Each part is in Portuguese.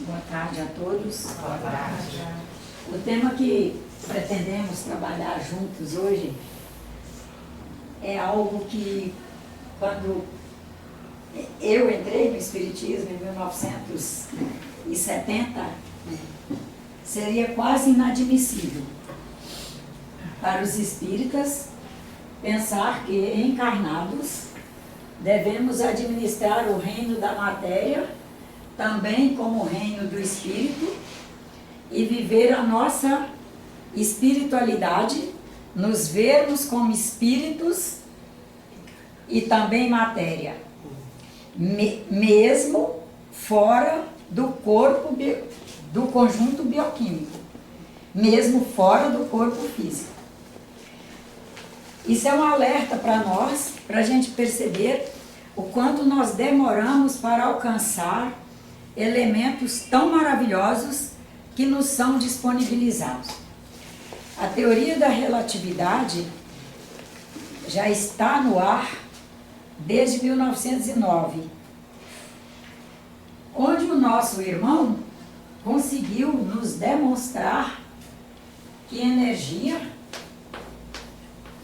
Boa tarde a todos. Boa tarde. O tema que pretendemos trabalhar juntos hoje é algo que, quando eu entrei no Espiritismo em 1970, seria quase inadmissível para os espíritas pensar que, encarnados, devemos administrar o reino da matéria também como o reino do espírito e viver a nossa espiritualidade, nos vermos como espíritos e também matéria, mesmo fora do corpo, do conjunto bioquímico, mesmo fora do corpo físico. Isso é um alerta para nós, para a gente perceber o quanto nós demoramos para alcançar elementos tão maravilhosos que nos são disponibilizados. A teoria da relatividade já está no ar desde 1909, onde o nosso irmão conseguiu nos demonstrar que energia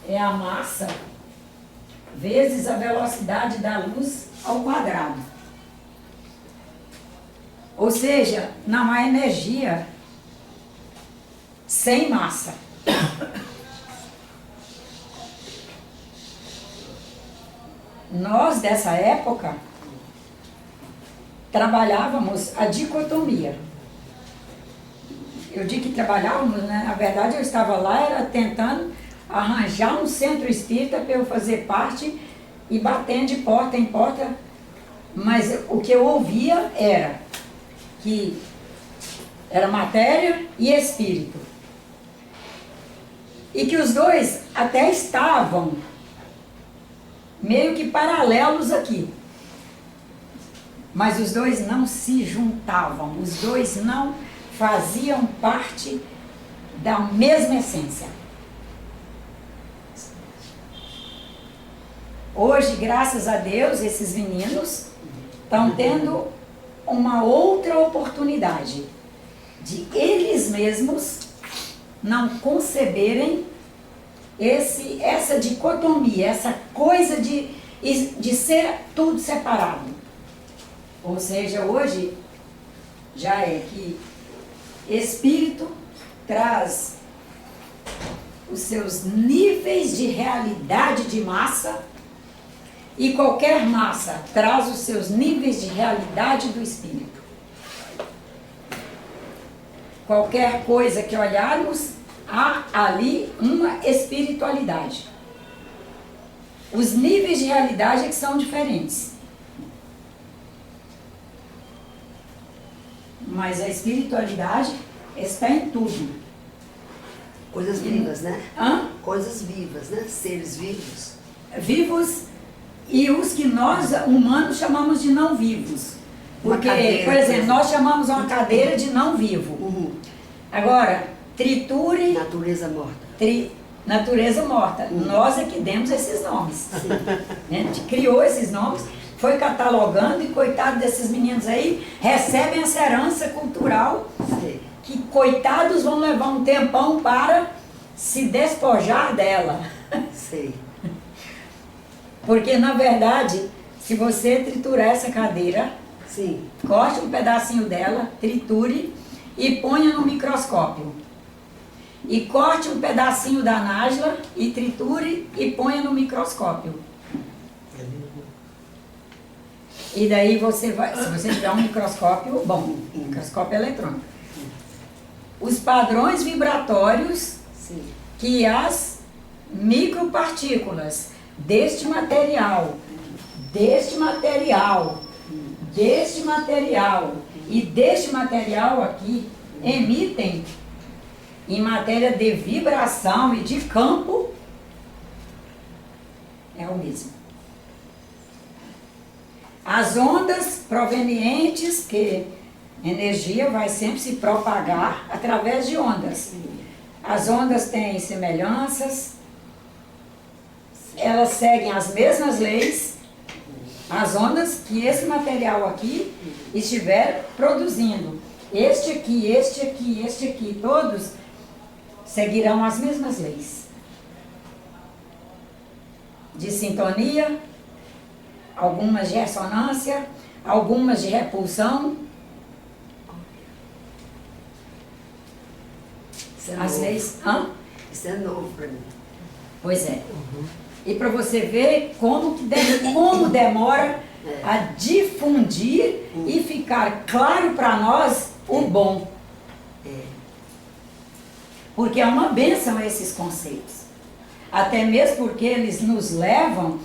é a massa vezes a velocidade da luz ao quadrado. Ou seja, não há energia sem massa. Nós, dessa época, trabalhávamos a dicotomia. Eu digo que trabalhávamos, né? Na verdade eu estava lá, era tentando arranjar um centro espírita para eu fazer parte e batendo de porta em porta, mas o que eu ouvia era que era matéria e espírito. E que os dois até estavam meio que paralelos aqui. Mas os dois não se juntavam, os dois não faziam parte da mesma essência. Hoje, graças a Deus, esses meninos estão tendo uma outra oportunidade de eles mesmos não conceberem essa dicotomia, essa coisa de ser tudo separado. Ou seja, hoje já é que espírito traz os seus níveis de realidade de massa e qualquer massa traz os seus níveis de realidade do espírito. Qualquer coisa que olharmos, há ali uma espiritualidade. Os níveis de realidade é que são diferentes. Mas a espiritualidade está em tudo. Coisas vivas, né? Hã? Coisas vivas, né? Seres vivos. Vivos e os que nós, humanos, chamamos de não vivos. Porque, por exemplo, nós chamamos uma cadeira de não vivo. Uhum. Agora, triture... Natureza morta. Natureza morta. Nós é que demos esses nomes. A gente criou esses nomes, foi catalogando e coitado desses meninos aí, recebem essa herança cultural que coitados vão levar um tempão para se despojar dela. Sei. Porque, na verdade, se você triturar essa cadeira, sim, corte um pedacinho dela, triture e ponha no microscópio. E corte um pedacinho da Nájila e triture e ponha no microscópio. E daí você vai, se você tiver um microscópio, bom, microscópio eletrônico. Os padrões vibratórios sim, que as micropartículas deste material e deste material aqui emitem em matéria de vibração e de campo é o mesmo. As ondas provenientes, que energia vai sempre se propagar através de ondas. As ondas têm semelhanças, elas seguem as mesmas leis, As ondas que esse material aqui estiver produzindo. Este aqui, todos seguirão as mesmas leis. De sintonia, algumas de ressonância, algumas de repulsão. Isso é As novo. leis. Isso é novo para mim. Pois é. E para você ver como demora a difundir e ficar claro para nós o bom. Porque é uma bênção esses conceitos. Até mesmo porque eles nos levam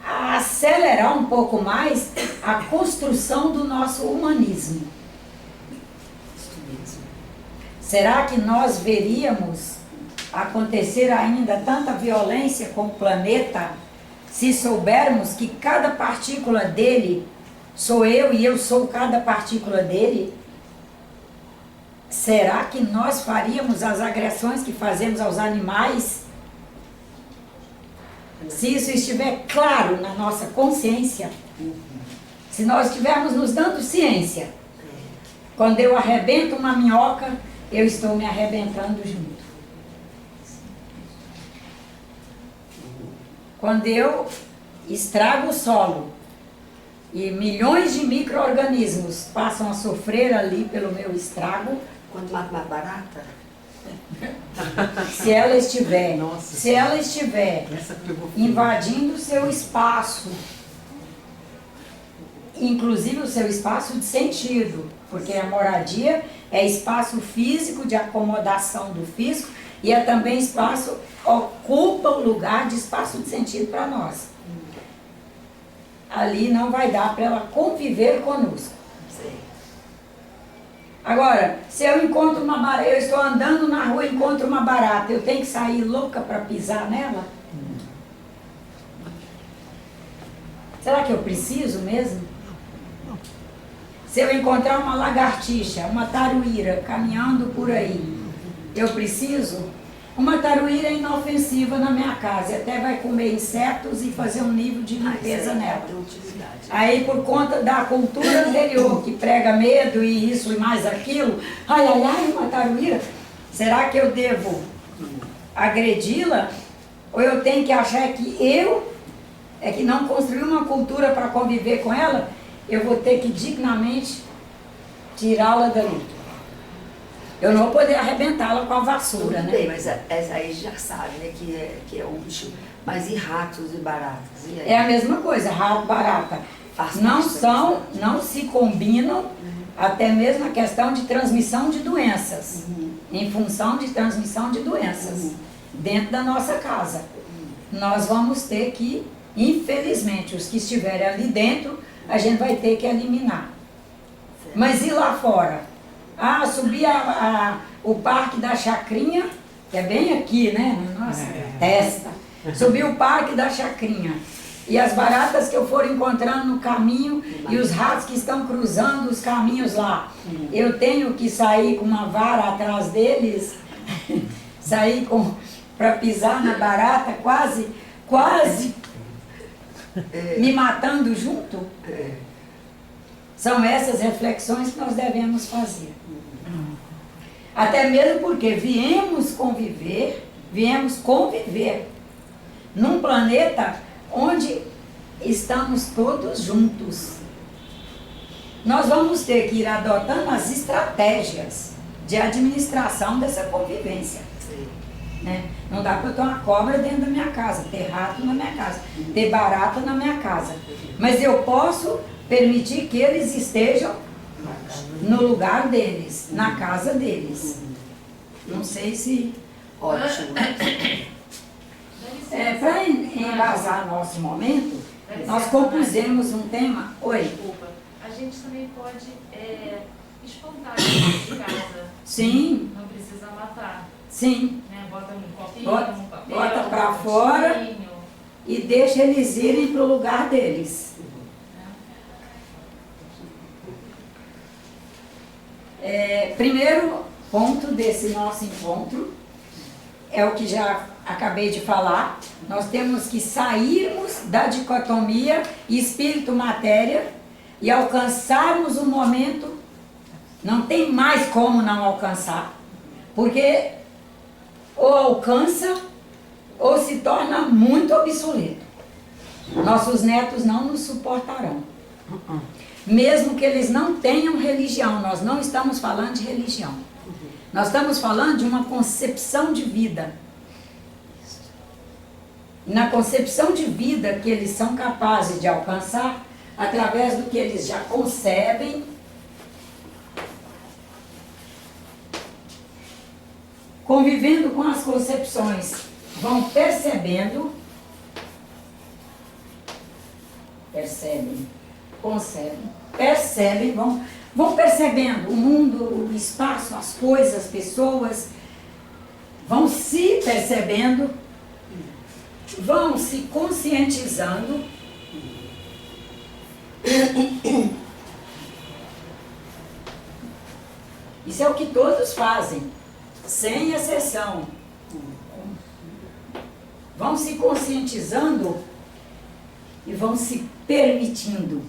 a acelerar um pouco mais a construção do nosso humanismo. Isso mesmo. Será que nós veríamos acontecer ainda tanta violência com o planeta se soubermos que cada partícula dele sou eu e eu sou cada partícula dele? Será que nós faríamos as agressões que fazemos aos animais? Se isso estiver claro na nossa consciência, se nós estivermos nos dando ciência, quando eu arrebento uma minhoca, eu estou me arrebentando junto. Quando eu estrago o solo e milhões de micro-organismos passam a sofrer ali pelo meu estrago, Quanto mata mais barata? se ela estiver, Nossa, se ela estiver essa pegou fogo. invadindo o seu espaço, inclusive o seu espaço de sentido, porque a moradia é espaço físico de acomodação do físico e é também espaço, ocupa o lugar de espaço de sentido para nós. Ali não vai dar para ela conviver conosco. Sei. Agora, se eu encontro uma barata, eu estou andando na rua e encontro uma barata, eu tenho que sair louca para pisar nela? Será que eu preciso mesmo? Se eu encontrar uma lagartixa, uma taruíra caminhando por aí, eu preciso? Uma taruíra é inofensiva na minha casa, até vai comer insetos e fazer um nível de limpeza nela. Tem utilidade. Aí, por conta da cultura anterior, que prega medo e isso e mais aquilo, ai, ai, ai, uma taruíra, será que eu devo agredi-la? Ou eu tenho que achar que eu é que não construí uma cultura para conviver com ela, eu vou ter que dignamente tirá-la dali. Eu não vou poder arrebentá-la com a vassoura, Tudo né? bem, mas essa aí já sabe, né, que é útil. Mas e ratos e baratas? E aí? É a mesma coisa, rato, barata. Não se combinam, até mesmo a questão de transmissão de doenças, em função de transmissão de doenças, dentro da nossa casa. Nós vamos ter que, infelizmente, os que estiverem ali dentro, a gente vai ter que eliminar. Mas e lá fora? Ah, subir o Parque da Chacrinha, que é bem aqui, né, na nossa testa. Subir o Parque da Chacrinha. E as baratas que eu for encontrando no caminho e os ratos que estão cruzando os caminhos lá. Eu tenho que sair com uma vara atrás deles, sair para pisar na barata, quase me matando junto. São essas reflexões que nós devemos fazer. Até mesmo porque viemos conviver num planeta onde estamos todos juntos. Nós vamos ter que ir adotando as estratégias de administração dessa convivência. Sei. Né? Não dá para eu ter uma cobra dentro da minha casa, ter rato na minha casa, ter barata na minha casa. Mas eu posso permitir que eles estejam no lugar deles, na casa deles. Não sei se... Ótimo. Para embasar nosso momento, nós compusemos um tema... Oi? Desculpa. A gente também pode espantar dentro de casa. Sim, Não precisa matar. sim. Né? Bota um copinho, Bota- um papel, bota pra um fora. postinho, E deixa eles irem para o lugar deles. Primeiro ponto desse nosso encontro é o que já acabei de falar. Nós temos que sairmos da dicotomia espírito-matéria e alcançarmos um momento, não tem mais como não alcançar, porque ou alcança ou se torna muito obsoleto. Nossos netos não nos suportarão. Mesmo que eles não tenham religião, nós não estamos falando de religião. Nós estamos falando de uma concepção de vida. Na concepção de vida que eles são capazes de alcançar, através do que eles já concebem, convivendo com as concepções, vão percebendo, percebem, vão percebendo o mundo, o espaço, as coisas, as pessoas, vão se percebendo, vão se conscientizando. Isso é o que todos fazem, sem exceção. Vão se conscientizando e vão se permitindo.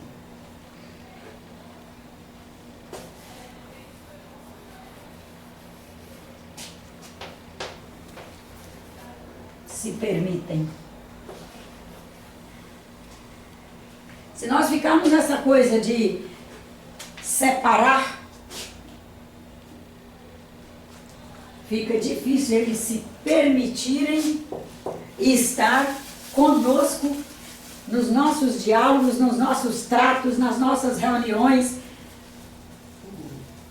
Se permitem. Se nós ficarmos nessa coisa de separar, fica difícil eles se permitirem estar conosco nos nossos diálogos, nos nossos tratos, nas nossas reuniões.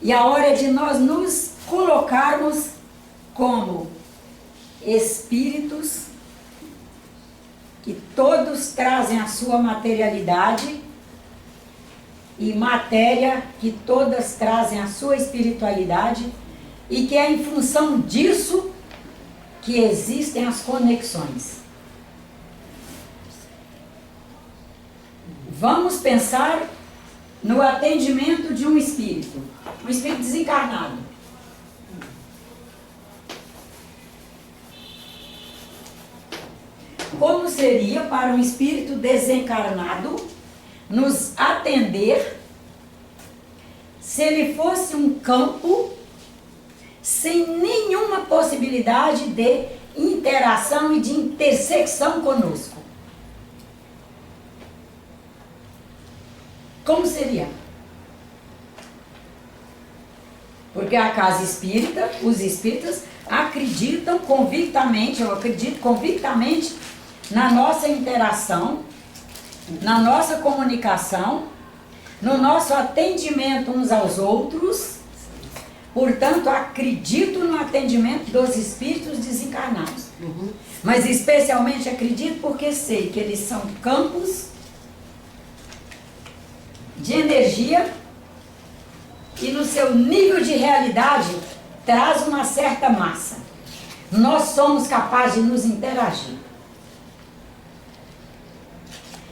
E a hora é de nós nos colocarmos como espíritos que todos trazem a sua materialidade e matéria que todas trazem a sua espiritualidade e que é em função disso que existem as conexões. Vamos pensar no atendimento de um espírito desencarnado. Como seria para um espírito desencarnado nos atender se ele fosse um campo sem nenhuma possibilidade de interação e de intersecção conosco? Como seria? Porque a casa espírita, os espíritas acreditam convictamente, eu acredito convictamente na nossa interação, na nossa comunicação, no nosso atendimento uns aos outros. Portanto, acredito no atendimento dos espíritos desencarnados. Mas especialmente acredito porque sei que eles são campos de energia e no seu nível de realidade traz uma certa massa. Nós somos capazes de nos interagir.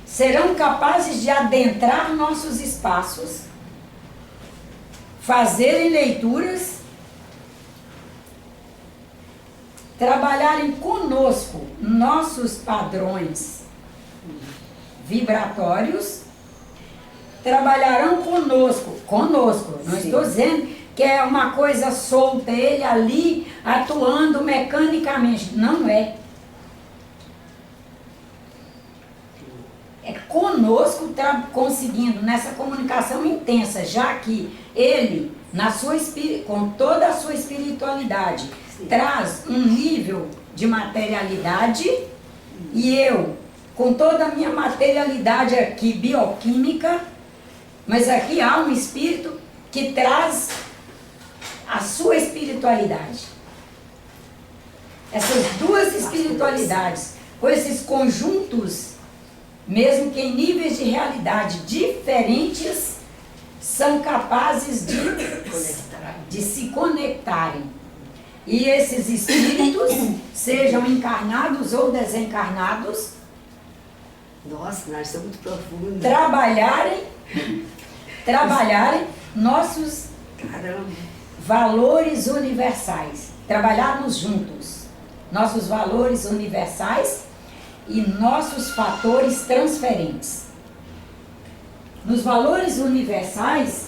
Serão capazes de adentrar nossos espaços, fazerem leituras, trabalharem conosco nossos padrões vibratórios, trabalharão conosco, não estou dizendo que é uma coisa solta, ele ali atuando mecanicamente, não é. É conosco conseguindo nessa comunicação intensa, já que ele, com toda a sua espiritualidade, traz um nível de materialidade e eu, com toda a minha materialidade aqui bioquímica, mas aqui há um espírito que traz a sua espiritualidade. Essas duas espiritualidades, com esses conjuntos, mesmo que em níveis de realidade diferentes, são capazes de se conectarem. E esses espíritos, sejam encarnados ou desencarnados, Nossa, nós somos muito profundos. Trabalharem nossos Caramba. valores universais. Trabalharmos juntos nossos valores universais e nossos fatores transferentes. Nos valores universais,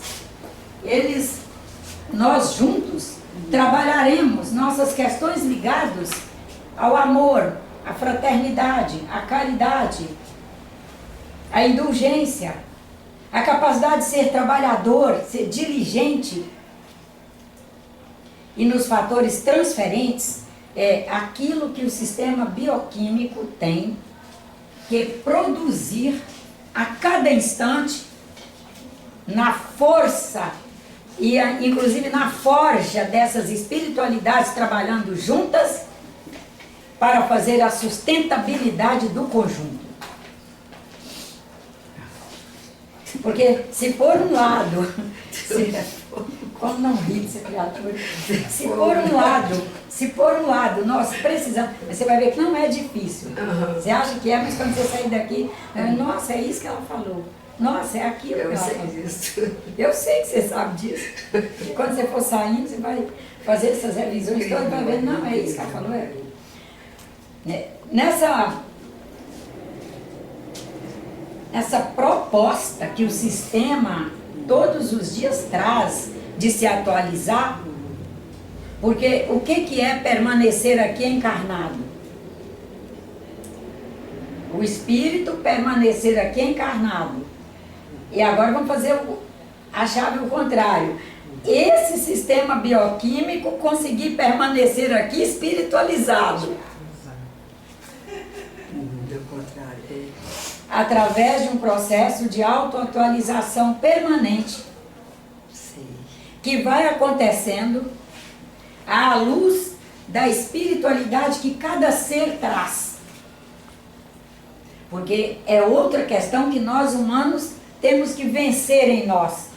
nós juntos trabalharemos nossas questões ligadas ao amor, à fraternidade, à caridade, à indulgência, à capacidade de ser trabalhador, ser diligente. E nos fatores transferentes, é aquilo que o sistema bioquímico tem que produzir a cada instante, na força e inclusive na forja dessas espiritualidades trabalhando juntas para fazer a sustentabilidade do conjunto. Porque se por um lado, como não ri dessa criatura, se por um lado nós precisamos, você vai ver que não é difícil. Você acha que é, mas quando você sair daqui, nossa, é isso que ela falou. Nossa, é aquilo que ela falou. Eu sei que você sabe disso. E quando você for saindo, você vai fazer essas revisões todas e vai ver, não, é isso que ela falou. Essa proposta que o sistema todos os dias traz de se atualizar, porque o que é permanecer aqui encarnado? O espírito permanecer aqui encarnado. E agora vamos fazer a chave ao contrário. Esse sistema bioquímico conseguir permanecer aqui espiritualizado. Através de um processo de autoatualização permanente. Sim. Que vai acontecendo à luz da espiritualidade que cada ser traz. Porque é outra questão que nós humanos temos que vencer em nós.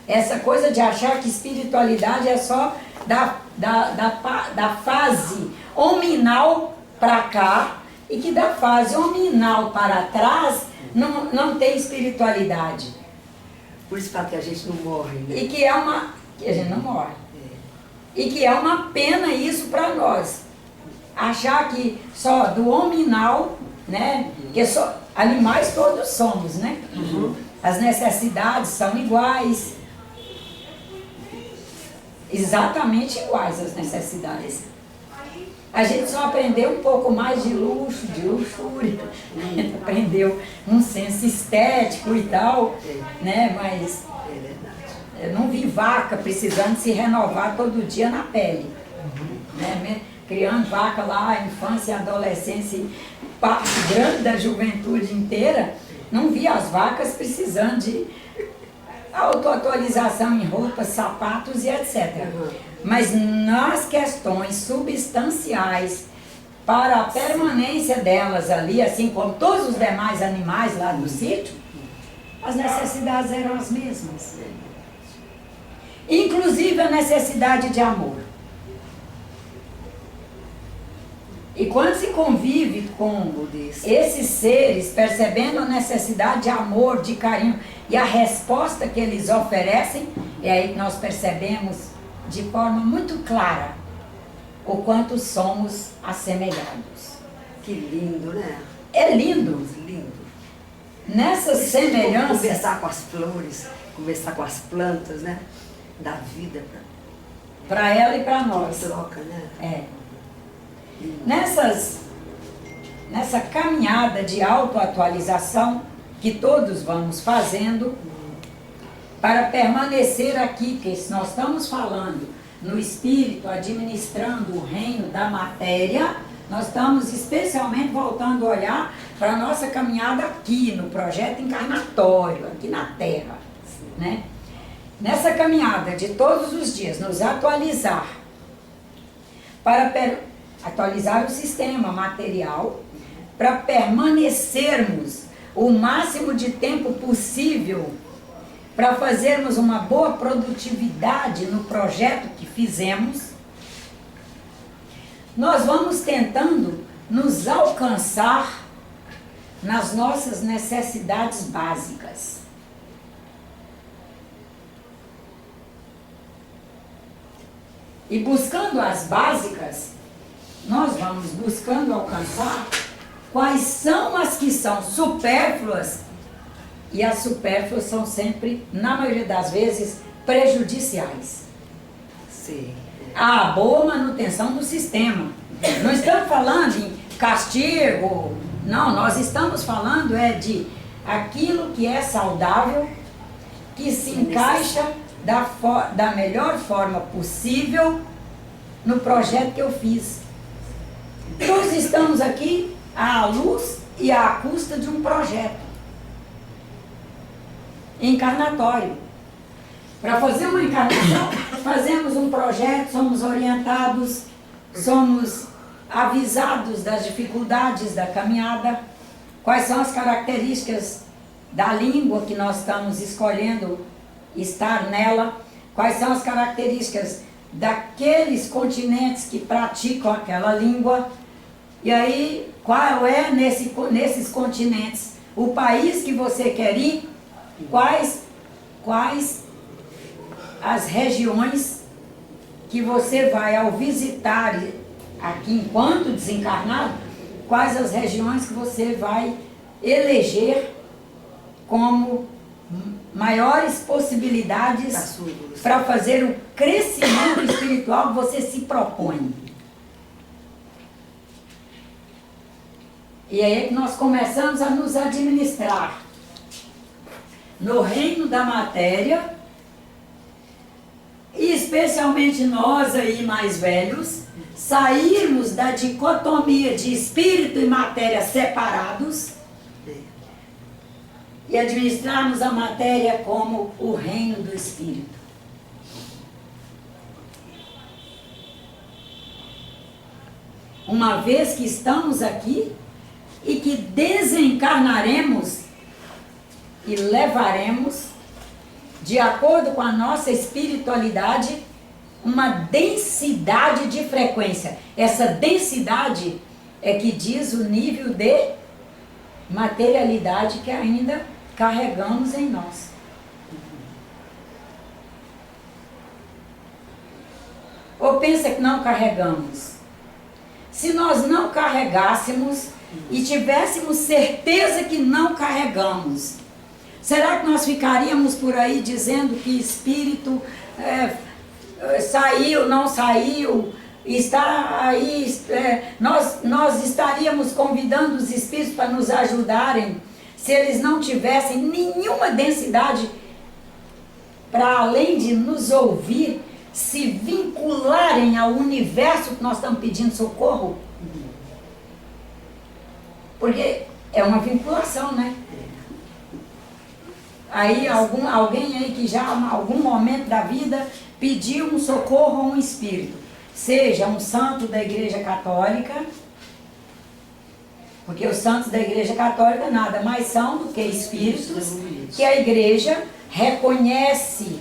Essa coisa de achar que espiritualidade é só da fase hominal para cá, e que da fase hominal para trás não tem espiritualidade. Por isso fala que a gente não morre, né? E que a gente não morre. E que é uma pena isso para nós. Achar que só do hominal, né? Que só animais todos somos, né? As necessidades são iguais. Exatamente iguais as necessidades. A gente só aprendeu um pouco mais de luxo, de luxúria. A gente aprendeu um senso estético e tal, né? Mas eu não vi vaca precisando se renovar todo dia na pele. Né? Criando vaca lá, infância, adolescência, parte grande da juventude inteira, não vi as vacas precisando de autoatualização em roupas, sapatos e etc. Mas nas questões substanciais para a permanência delas ali, assim como todos os demais animais lá do sítio, as necessidades eram as mesmas. Inclusive a necessidade de amor. E quando se convive com esses seres, percebendo a necessidade de amor, de carinho e a resposta que eles oferecem, é aí que nós percebemos de forma muito clara o quanto somos assemelhados. Que lindo, né? É lindo. Lindo. Nessas semelhanças... Conversar com as flores, conversar com as plantas, né? Da vida para ela e para nós. Troca, né? É. Nessa caminhada de autoatualização que todos vamos fazendo para permanecer aqui, porque se nós estamos falando no espírito, administrando o reino da matéria, nós estamos especialmente voltando a olhar para a nossa caminhada aqui, no projeto encarnatório, aqui na Terra, né? Nessa caminhada de todos os dias, nos atualizar, para atualizar o sistema material, para permanecermos o máximo de tempo possível, para fazermos uma boa produtividade no projeto que fizemos, nós vamos tentando nos alcançar nas nossas necessidades básicas. E buscando as básicas, nós vamos buscando alcançar quais são as que são supérfluas, e as supérfluas são sempre, na maioria das vezes, prejudiciais. Sim. A boa manutenção do sistema. Não estamos falando em castigo, não, nós estamos falando de aquilo que é saudável, que se encaixa da melhor forma possível no projeto que eu fiz. Nós estamos aqui à luz e à custa de um projeto encarnatório. Para fazer uma encarnação, fazemos um projeto, somos orientados, somos avisados das dificuldades da caminhada, quais são as características da língua que nós estamos escolhendo estar nela, quais são as características daqueles continentes que praticam aquela língua, e aí qual é nesses continentes o país que você quer ir, quais as regiões que você vai ao visitar aqui enquanto desencarnado, quais as regiões que você vai eleger como maiores possibilidades para fazer o crescimento espiritual que você se propõe. E aí é que nós começamos a nos administrar no reino da matéria, e especialmente nós aí mais velhos, sairmos da dicotomia de espírito e matéria separados e administrarmos a matéria como o reino do espírito. Uma vez que estamos aqui e que desencarnaremos e levaremos, de acordo com a nossa espiritualidade, uma densidade de frequência. Essa densidade é que diz o nível de materialidade que ainda carregamos em nós. Ou pensa que não carregamos? Se nós não carregássemos e tivéssemos certeza que não carregamos, será que nós ficaríamos por aí dizendo que espírito saiu, não saiu, está aí, nós estaríamos convidando os espíritos para nos ajudarem se eles não tivessem nenhuma densidade para além de nos ouvir, se vincularem ao universo que nós estamos pedindo socorro? Porque é uma vinculação, né? Aí alguém aí que já em algum momento da vida pediu um socorro a um espírito, seja um santo da Igreja Católica, porque os santos da Igreja Católica nada mais são do que espíritos que a Igreja reconhece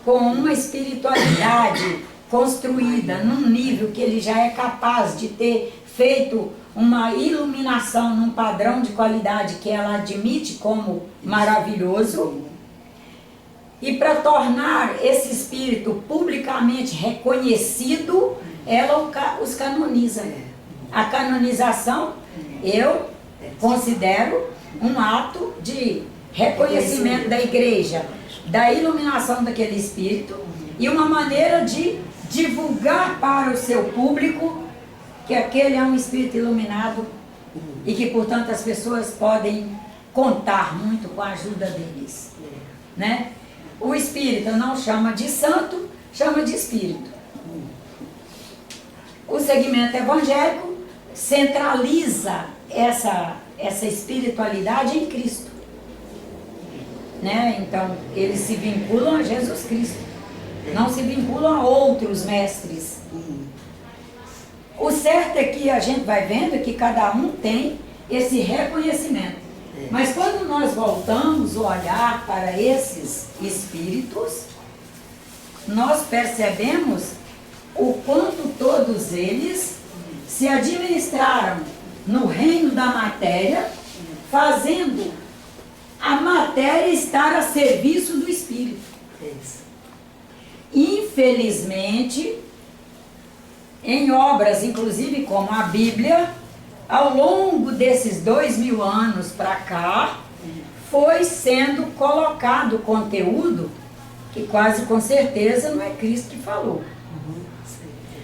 com uma espiritualidade construída num nível que ele já é capaz de ter feito uma iluminação num padrão de qualidade que ela admite como maravilhoso, e para tornar esse espírito publicamente reconhecido, ela os canoniza. A canonização eu considero um ato de reconhecimento da Igreja, da iluminação daquele espírito, e uma maneira de divulgar para o seu público que aquele é um espírito iluminado e que, portanto, as pessoas podem contar muito com a ajuda deles, né? O espírita não chama de santo, chama de espírito. O segmento evangélico centraliza essa espiritualidade em Cristo, né? Então, eles se vinculam a Jesus Cristo, não se vinculam a outros mestres. O certo é que a gente vai vendo que cada um tem esse reconhecimento. Mas quando nós voltamos o olhar para esses espíritos, nós percebemos o quanto todos eles se administraram no reino da matéria, fazendo a matéria estar a serviço do espírito. Infelizmente, em obras, inclusive como a Bíblia, ao longo desses 2000 anos para cá, foi sendo colocado conteúdo que quase com certeza não é Cristo que falou.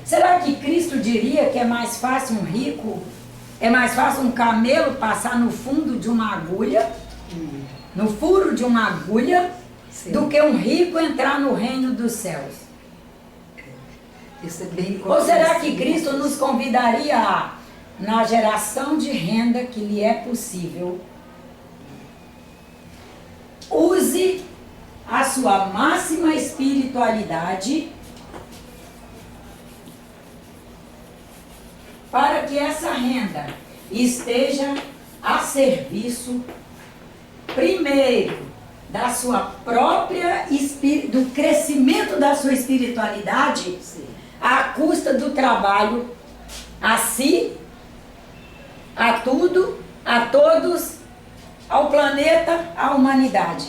Será que Cristo diria que é mais fácil um rico, é mais fácil um camelo passar no fundo de uma agulha, no furo de uma agulha, do que um rico entrar no reino dos céus? Isso é bem Ou será que Cristo nos convidaria a, na geração de renda que lhe é possível, use a sua máxima espiritualidade para que essa renda esteja a serviço, primeiro, da sua própria, do crescimento da sua espiritualidade, à custa do trabalho, a si, a tudo, a todos, ao planeta, à humanidade.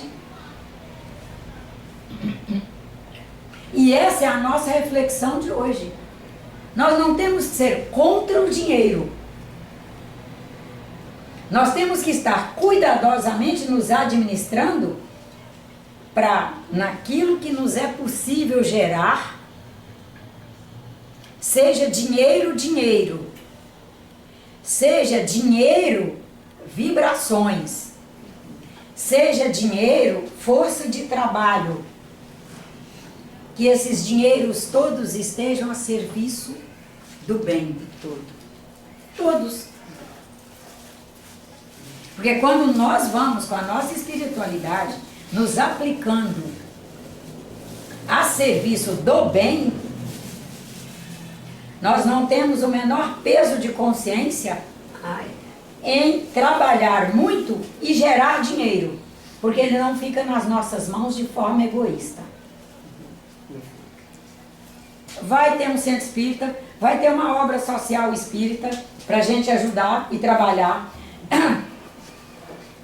E essa é a nossa reflexão de hoje. Nós não temos que ser contra o dinheiro. Nós temos que estar cuidadosamente nos administrando para, naquilo que nos é possível gerar, seja dinheiro, dinheiro, seja dinheiro, vibrações, seja dinheiro, força de trabalho, que esses dinheiros todos estejam a serviço do bem de todo. Todos. Porque quando nós vamos com a nossa espiritualidade, nos aplicando a serviço do bem, nós não temos o menor peso de consciência em trabalhar muito e gerar dinheiro, porque ele não fica nas nossas mãos de forma egoísta. Vai ter um centro espírita, vai ter uma obra social espírita para a gente ajudar e trabalhar.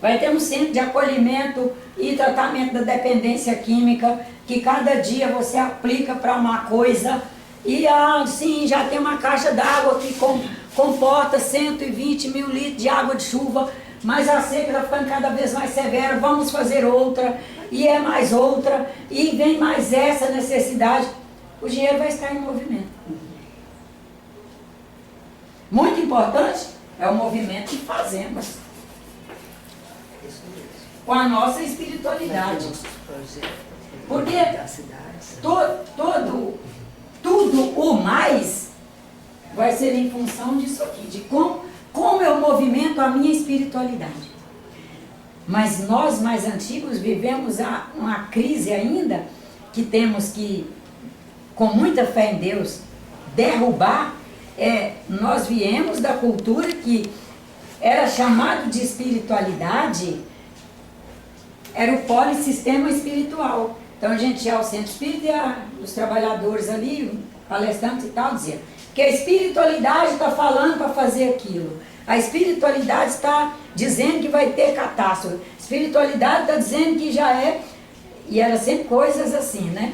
Vai ter um centro de acolhimento e tratamento da dependência química, que cada dia você aplica para uma coisa. E sim, já tem uma caixa d'água que comporta 120 mil litros de água de chuva, mas a seca está ficando cada vez mais severa, vamos fazer outra, e é mais outra, e vem mais essa necessidade. O dinheiro vai estar em movimento. Muito importante é o movimento que fazemos com a nossa espiritualidade. Porque tudo o mais vai ser em função disso aqui, de como eu movimento a minha espiritualidade. Mas nós mais antigos vivemos uma crise ainda, que temos que, com muita fé em Deus, derrubar. Nós viemos da cultura que era chamado de espiritualidade, era o polissistema espiritual. Então a gente ia ao centro espírita e os trabalhadores ali, palestrantes e tal, diziam que a espiritualidade está falando para fazer aquilo. A espiritualidade está dizendo que vai ter catástrofe. A espiritualidade está dizendo que já é. E era sempre coisas assim, né?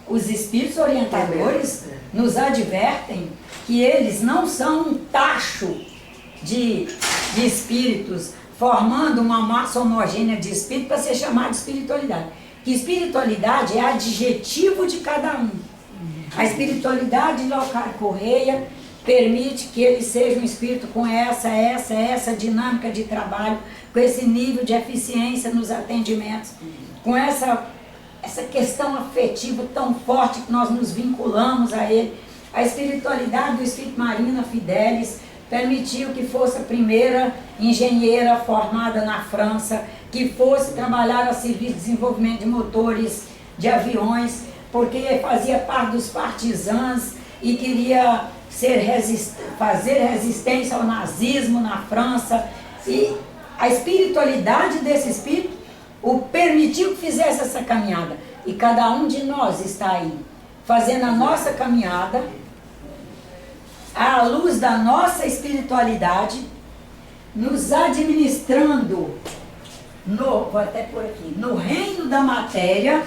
Os espíritos orientadores nos advertem que eles não são um tacho de espíritos formando uma massa homogênea de espírito para ser chamado de espiritualidade. Que espiritualidade é adjetivo de cada um. A espiritualidade de Leocádio Correia permite que ele seja um espírito com essa dinâmica de trabalho, com esse nível de eficiência nos atendimentos, com essa questão afetiva tão forte que nós nos vinculamos a ele. A espiritualidade do Espírito Marina Fidelis permitiu que fosse a primeira engenheira formada na França, que fosse trabalhar a serviço de desenvolvimento de motores de aviões, porque fazia parte dos partisans e queria fazer resistência ao nazismo na França. E a espiritualidade desse espírito o permitiu que fizesse essa caminhada. E cada um de nós está aí, fazendo a nossa caminhada, à luz da nossa espiritualidade, nos administrando, vou até por aqui, no reino da matéria.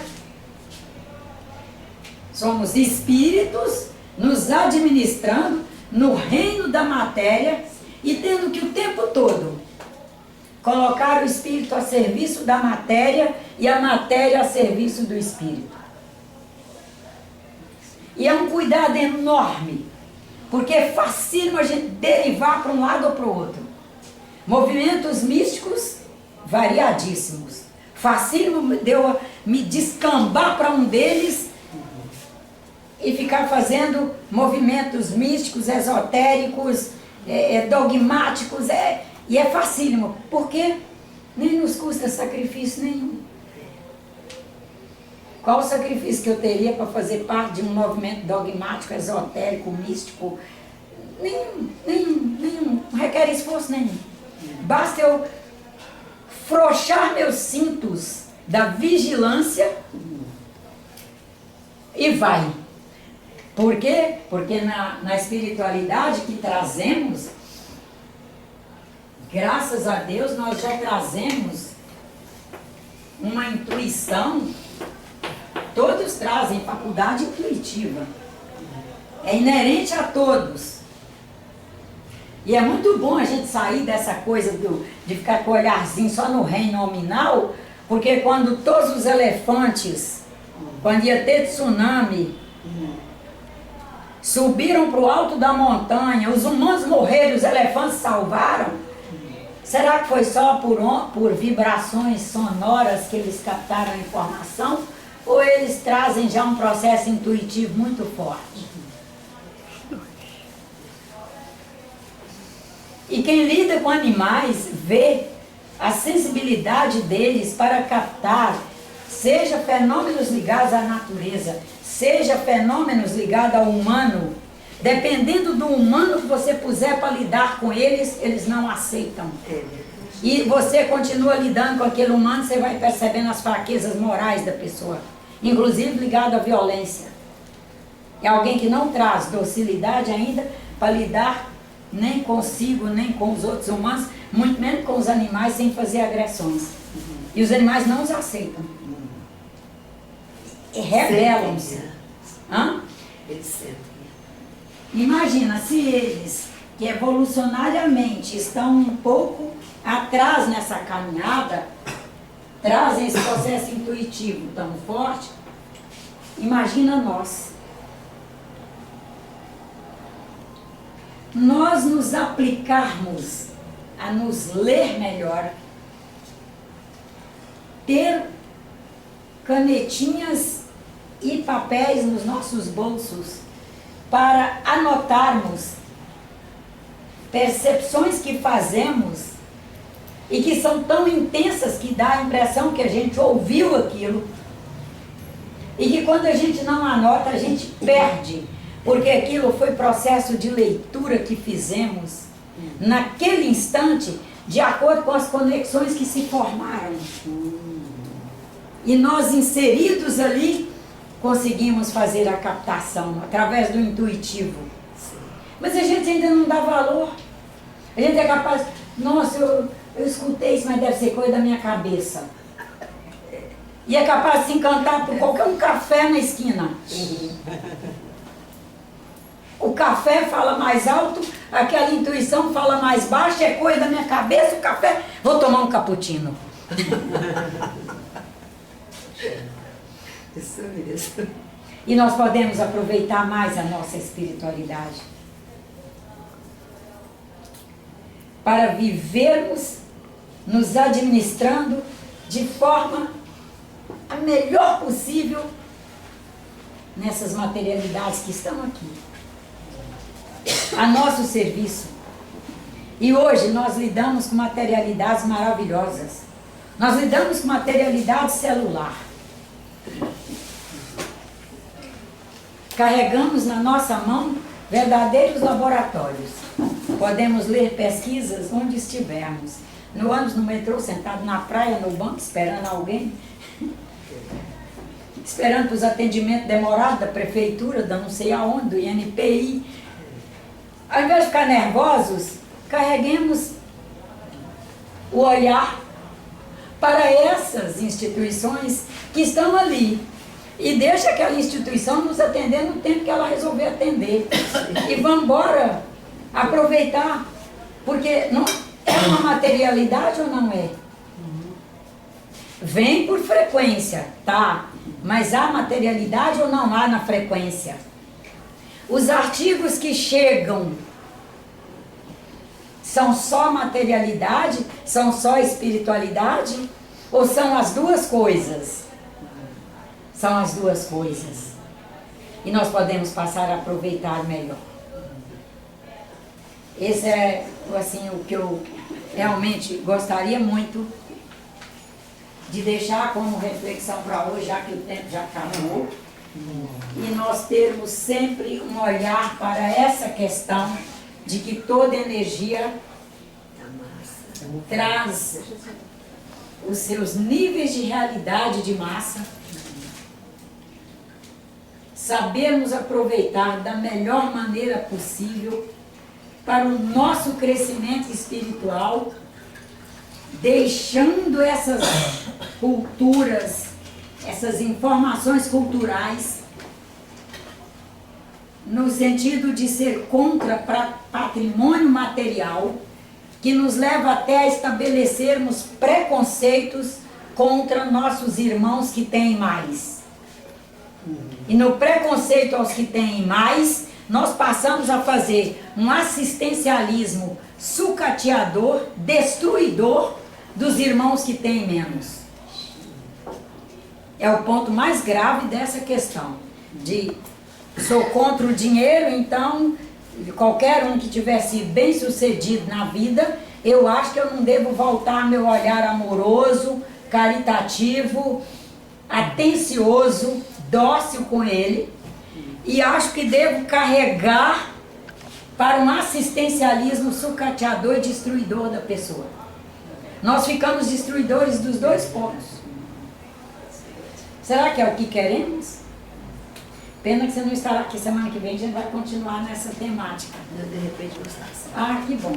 Somos espíritos nos administrando no reino da matéria e tendo que o tempo todo colocar o espírito a serviço da matéria e a matéria a serviço do espírito. E é um cuidado enorme, porque é facílimo a gente derivar para um lado ou para o outro. Movimentos místicos variadíssimos. Facílimo deu me descambar para um deles e ficar fazendo movimentos místicos, esotéricos, dogmáticos, e é facílimo, porque nem nos custa sacrifício nenhum. Qual o sacrifício que eu teria para fazer parte de um movimento dogmático, esotérico, místico? Nenhum, não requer esforço nenhum. Basta eu frouxar meus cintos da vigilância e vai. Por quê? Porque na espiritualidade que trazemos, graças a Deus, nós já trazemos uma intuição. Todos trazem faculdade intuitiva. É inerente a todos. E é muito bom a gente sair dessa coisa de ficar com o olharzinho só no reino nominal, porque quando todos os elefantes, quando ia ter tsunami, subiram para o alto da montanha, os humanos morreram, os elefantes salvaram. Será que foi só por vibrações sonoras que eles captaram a informação? Ou eles trazem já um processo intuitivo muito forte? E quem lida com animais vê a sensibilidade deles para captar, seja fenômenos ligados à natureza, seja fenômenos ligados ao humano. Dependendo do humano que você puser para lidar com eles, eles não aceitam. E você continua lidando com aquele humano, você vai percebendo as fraquezas morais da pessoa, inclusive ligado à violência. É alguém que não traz docilidade ainda para lidar nem consigo, nem com os outros humanos, muito menos com os animais, sem fazer agressões. E os animais não os aceitam. E rebelam-se. Eles sentem. Imagina se eles, que evolucionariamente estão um pouco atrás nessa caminhada, trazem esse processo intuitivo tão forte, imagina nós. Nós nos aplicarmos a nos ler melhor, ter canetinhas e papéis nos nossos bolsos para anotarmos percepções que fazemos e que são tão intensas que dá a impressão que a gente ouviu aquilo e que quando a gente não anota a gente perde, porque aquilo foi processo de leitura que fizemos naquele instante de acordo com as conexões que se formaram. E nós inseridos ali conseguimos fazer a captação através do intuitivo. Mas a gente ainda não dá valor. A gente é capaz, nossa, eu escutei isso, mas deve ser coisa da minha cabeça. E é capaz de se encantar por qualquer um café na esquina. O café fala mais alto, aquela intuição fala mais baixo, é coisa da minha cabeça, o café, vou tomar um cappuccino. Isso mesmo. E nós podemos aproveitar mais a nossa espiritualidade para vivermos nos administrando de forma a melhor possível nessas materialidades que estão aqui, a nosso serviço. E hoje nós lidamos com materialidades maravilhosas. Nós lidamos com materialidade celular. Carregamos na nossa mão verdadeiros laboratórios. Podemos ler pesquisas onde estivermos. No ônibus, no metrô, sentado na praia, no banco, esperando alguém. Esperando os atendimentos demorados da prefeitura, da não sei aonde, do INPI. Ao invés de ficar nervosos, carreguemos o olhar para essas instituições que estão ali, E deixa aquela instituição nos atender no tempo que ela resolver atender. E vamos embora aproveitar. Porque não, é uma materialidade ou não é? Vem por frequência, tá? Mas há materialidade ou não há na frequência? Os artigos que chegam são só materialidade? São só espiritualidade? Ou são as duas coisas? São as duas coisas. E nós podemos passar a aproveitar melhor. Esse é assim, o que eu realmente gostaria muito de deixar como reflexão para hoje, já que o tempo já acabou. E nós termos sempre um olhar para essa questão de que toda energia traz os seus níveis de realidade de massa. Sabermos aproveitar da melhor maneira possível para o nosso crescimento espiritual, deixando essas culturas, essas informações culturais, no sentido de ser contra patrimônio material, que nos leva até a estabelecermos preconceitos contra nossos irmãos que têm mais. E no preconceito aos que têm mais, nós passamos a fazer um assistencialismo sucateador, destruidor dos irmãos que têm menos. É o ponto mais grave dessa questão. De sou contra o dinheiro, então qualquer um que tiver sido bem sucedido na vida, eu acho que eu não devo voltar meu olhar amoroso, caritativo, atencioso, dócil com ele, e acho que devo carregar para um assistencialismo sucateador e destruidor da pessoa. Nós ficamos destruidores dos dois pontos. Será que é o que queremos? Pena que você não estará aqui semana que vem, a gente vai continuar nessa temática. Eu, de repente, gostasse. Ah, que bom.